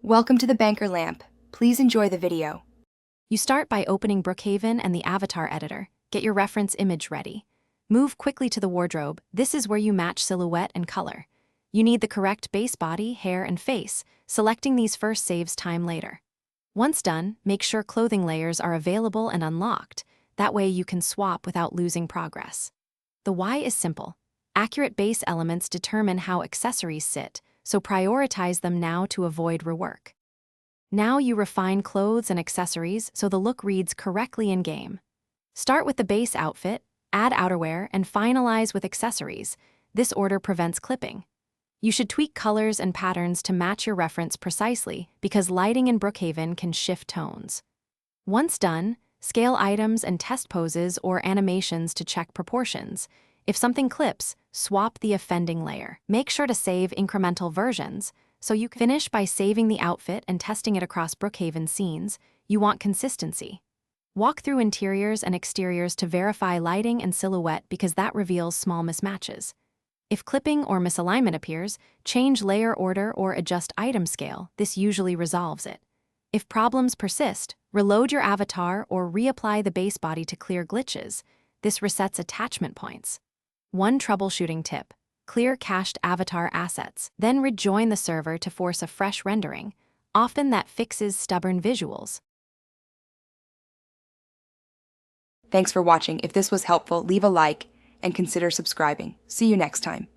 Welcome to the Banker Lamp. Please enjoy the video. You start by opening Brookhaven and the avatar editor. Get your reference image ready. Move quickly to the wardrobe. This is where you match silhouette and color. You need the correct base body, hair, and face. Selecting these first saves time later. Once done, make sure clothing layers are available and unlocked. That way you can swap without losing progress. The why is simple. Accurate base elements determine how accessories sit, so prioritize them now to avoid rework. Now you refine clothes and accessories so the look reads correctly in-game. Start with the base outfit, add outerwear, and finalize with accessories. This order prevents clipping. You should tweak colors and patterns to match your reference precisely because lighting in Brookhaven can shift tones. Once done, scale items and test poses or animations to check proportions. If something clips, swap the offending layer. Make sure to save incremental versions, so you can finish by saving the outfit and testing it across Brookhaven scenes. You want consistency. Walk through interiors and exteriors to verify lighting and silhouette because that reveals small mismatches. If clipping or misalignment appears, change layer order or adjust item scale. This usually resolves it. If problems persist, reload your avatar or reapply the base body to clear glitches. This resets attachment points. One troubleshooting tip: clear cached avatar assets, then rejoin the server to force a fresh rendering. Often that fixes stubborn visuals. Thanks for watching. If this was helpful, leave a like and consider subscribing. See you next time.